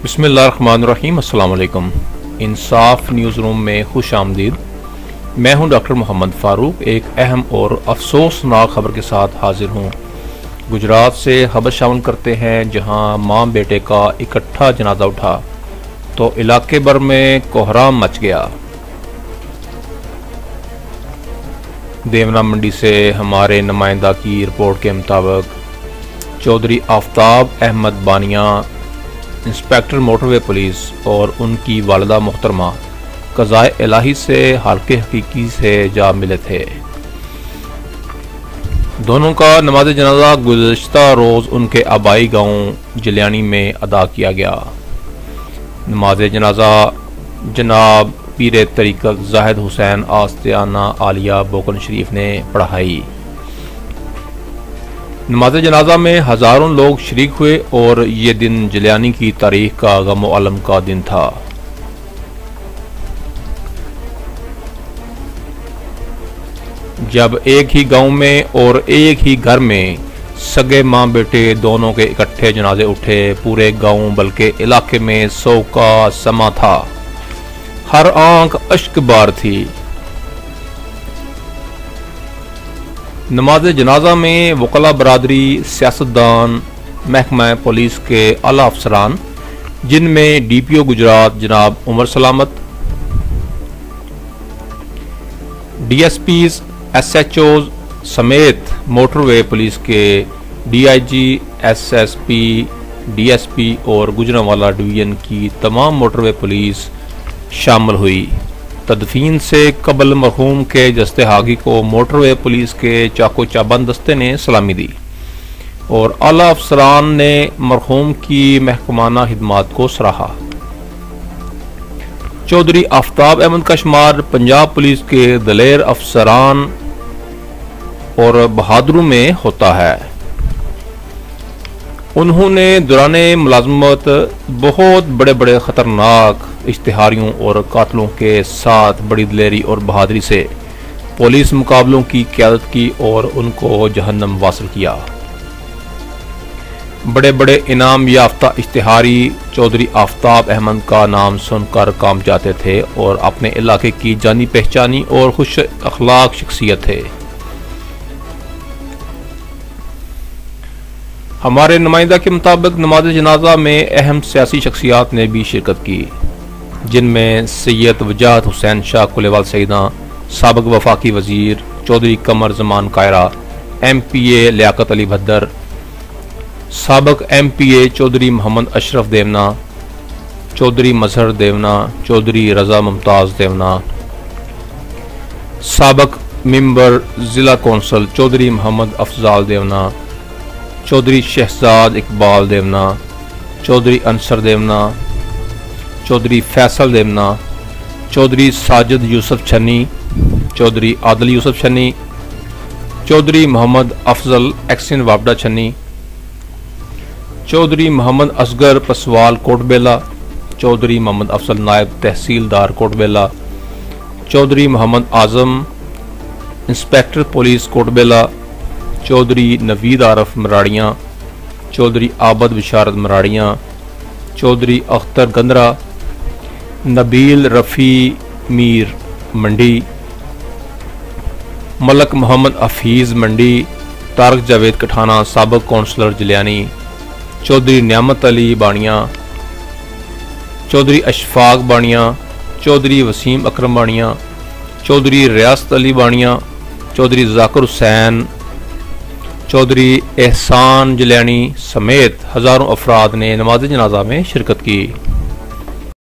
बिस्मिल्लाहिर्रहमानिर्रहीम। अस्सलाम वालेकुम। इंसाफ न्यूज़ रूम में खुश आमदीद। मैं हूं डॉक्टर मोहम्मद फ़ारूक। एक अहम और अफसोसनाक खबर के साथ हाजिर हूं। गुजरात से खबर शामिल करते हैं, जहां मां बेटे का इकट्ठा जनाजा उठा तो इलाके भर में कोहराम मच गया। देवना मंडी से हमारे नुमाइंदा की रिपोर्ट के मुताबिक चौधरी आफ्ताब अहमद बानिया इंस्पेक्टर मोटरवे पुलिस और उनकी वालिदा मोहतरमा क़ज़ाए इलाही से हालके हकीकी से जा मिले थे। दोनों का नमाज जनाजा गुज़श्ता रोज़ उनके आबाई गांव जलियानी में अदा किया गया। नमाज जनाजा जनाब पीर तरीक़त ज़ाहिद हुसैन आस्तियाना आलिया बोकन शरीफ ने पढ़ाई। नमाज जनाजा में हज़ारों लोग शरीक हुए और ये दिन जलियानी की तारीख का गम अलम का दिन था। जब एक ही गांव में और एक ही घर में सगे मां बेटे दोनों के इकट्ठे जनाजे उठे, पूरे गांव बल्कि इलाके में सौ का समा था। हर आंख अश्क बार थी। नमाज जनाजा में वकला बरादरी, सियासतदान, महकमा पुलिस के आला अफसरान, जिनमें DPO गुजरात जनाब उमर सलामत, DSPs, SHOs समेत मोटरवे पुलिस के DIG, SSP, DSP और गुजरांवाला डिवीजन की तमाम मोटरवे पुलिस शामिल हुई। तदफीन से कबल मरहूम के जस्ते हागी को मोटरवे पुलिस के चाको चाबंद दस्ते ने सलामी दी और आला अफसरान ने मरहूम की महकमाना खिदमात को सराहा। चौधरी आफ्ताब अहमद का शुमार पंजाब पुलिस के दलेर अफसरान और बहादुरों में होता है। उन्होंने दौराने मुलाजमत बहुत बड़े बड़े खतरनाक इश्तिहारियों और कातलों के साथ बड़ी दिलेरी और बहादुरी से पुलिस मुकाबलों की क़यादत की और उनको जहन्नम वासिल किया। बड़े बड़े इनाम याफ्ता इश्तिहारी चौधरी आफ्ताब अहमद का नाम सुनकर काम जाते थे और अपने इलाके की जानी पहचानी और खुश अखलाक शख्सियत थे। हमारे नुमाइंदा के मुताबिक नमाज जनाजा में अहम सियासी शख्सियात ने भी शिरकत की, जिनमें सैयद वजाहत हुसैन शाह कुलेवाल सईदा, साबिक वफाकी वजीर चौधरी कमर जमान कायरा, MPA लियाकत अली भद्दर, साबिक MPA चौधरी मोहम्मद अशरफ देवना, चौधरी मजहर देवना, चौधरी रजा मुमताज देवना, साबिक मेंबर जिला कौंसल चौधरी मोहम्मद अफजाल देवना, चौधरी शहजाद इकबाल देवना, चौधरी अंसर देवना, चौधरी फैसल देवना, चौधरी साजिद यूसुफ छन्नी, चौधरी आदिल यूसुफ छन्नी, चौधरी मोहम्मद अफजल एक्सिन वापडा छन्नी, चौधरी मोहम्मद असगर पसवाल कोटबेला, चौधरी मोहम्मद अफजल नायब तहसीलदार कोटबेला, चौधरी मोहम्मद आजम इंस्पेक्टर पुलिस कोटबेला, चौधरी नवीद आरफ मराड़ियाँ, चौधरी आबद बिशारत मराड़ियाँ, चौधरी अख्तर गंदरा, नबील रफ़ी मीर मंडी, मलक मोहम्मद हफीज़ मंडी, तारक जावेद कठाना साबिक कौंसलर जलियानी, चौधरी नियामत अली बानिया, चौधरी अशफाक बानिया, चौधरी वसीम अकरम बानिया, चौधरी रियासत अली बानिया, चौधरी जाकिर हुसैन, चौधरी एहसान जलियानी समेत हज़ारों अफराद ने नमाज जनाजा में शिरकत की।